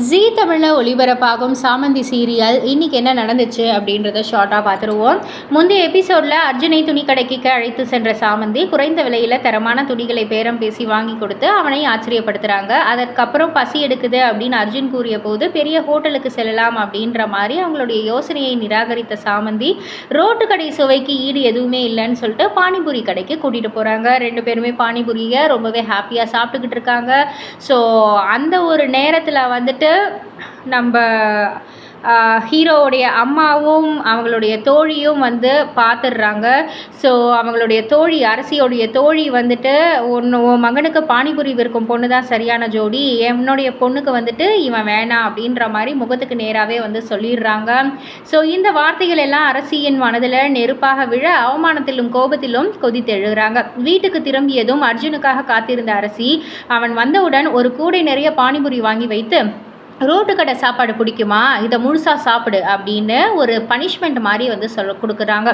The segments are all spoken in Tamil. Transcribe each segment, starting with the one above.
ஜீ தமிழில் ஒளிபரப்பாகும் சாமந்தி சீரியல் இன்றைக்கி என்ன நடந்துச்சு அப்படின்றத ஷார்ட்டாக பார்த்துருவோம். முந்தைய எபிசோடில் அர்ஜுனை துணி கடைக்கு அழைத்து சென்ற சாமந்தி குறைந்த விலையில் தரமான துணிகளை பேரம் பேசி வாங்கி கொடுத்து அவனை ஆச்சரியப்படுத்துகிறாங்க. அதற்கப்புறம் பசி எடுக்குது அப்படின்னு அர்ஜுன் கூறிய போது பெரிய ஹோட்டலுக்கு செல்லலாம் அப்படின்ற மாதிரி அவங்களுடைய யோசனையை நிராகரித்த சாமந்தி ரோட்டு கடை சுவைக்கு ஈடு எதுவுமே இல்லைன்னு சொல்லிட்டு பானிபூரி கடைக்கு கூட்டிகிட்டு போகிறாங்க. ரெண்டு பேருமே பானிபூரியை ரொம்பவே ஹாப்பியாக சாப்பிட்டுக்கிட்டு இருக்காங்க. ஸோ அந்த ஒரு நேரத்தில் வந்துட்டு நம்ம ஹீரோவுடைய அம்மாவும் அவங்களுடைய தோழியும் வந்து பார்த்துடுறாங்க. ஸோ அவங்களுடைய தோழி அரசியோடைய தோழி வந்துட்டு உன் மகனுக்கு பானிபூரி விற்கும் பொண்ணு தான் சரியான ஜோடி, என்னுடைய பொண்ணுக்கு வந்துட்டு இவன் வேணாம் அப்படின்ற மாதிரி முகத்துக்கு நேராகவே வந்து சொல்லிடுறாங்க. ஸோ இந்த வார்த்தைகள் எல்லாம் அரசியின் மனதில் நெருப்பாக விழ அவமானத்திலும் கோபத்திலும் கொதித்தெழுகிறாங்க. வீட்டுக்கு திரும்பியதும் அர்ஜுனுக்காக காத்திருந்த அரசி அவன் வந்தவுடன் ஒரு கூடை நிறைய பானிபூரி வாங்கி வைத்து ரோட்டு கடை சாப்பாடு பிடிக்குமா, இதை முழுசாக சாப்பிடு அப்படின்னு ஒரு பனிஷ்மெண்ட் மாதிரி வந்து கொடுக்குறாங்க.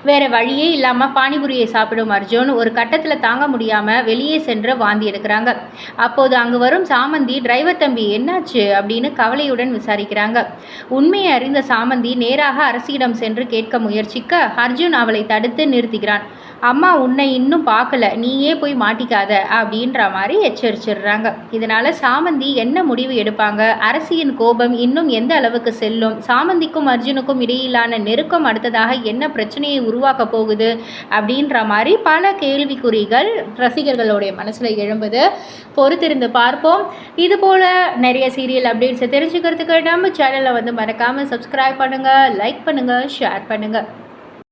வேறு வழியே இல்லாமல் பானிபூரியை சாப்பிடும் அர்ஜுன் ஒரு கட்டத்தில் தாங்க முடியாமல் வெளியே சென்று வாந்தி எடுக்கிறாங்க. அப்போது அங்கு வரும் சாமந்தி டிரைவர் தம்பி என்னாச்சு அப்படின்னு கவலையுடன் விசாரிக்கிறாங்க. உண்மையை அறிந்த சாமந்தி நேராக அரசியிடம் சென்று கேட்க முயற்சிக்க அர்ஜுன் அவளை தடுத்து நிறுத்துகிறான். அம்மா உன்னை இன்னும் பார்க்கல, நீயே போய் மாட்டிக்காத அப்படின்ற மாதிரி எச்சரிச்சிடுறாங்க. இதனால் சாமந்தி என்ன முடிவு எடுப்பாங்க, அரசியின் கோபம் இன்னும் எந்த அளவுக்கு செல்லும், சாமந்திக்கும் அர்ஜுனுக்கும் இடையிலான நெருக்கம் அடுத்ததாக என்ன பிரச்சனையை உருவாக்க போகுது அப்படின்ற மாதிரி பல கேள்விக்குறிகள் ரசிகர்களுடைய மனசில் எழும்புது. பொறுத்திருந்து பார்ப்போம். இது போல் நிறைய சீரியல் அப்டேட்ஸை தெரிஞ்சுக்கிறதுக்கு நம்ம சேனலை வந்து மறக்காமல் சப்ஸ்கிரைப் பண்ணுங்கள், லைக் பண்ணுங்கள், ஷேர் பண்ணுங்கள்.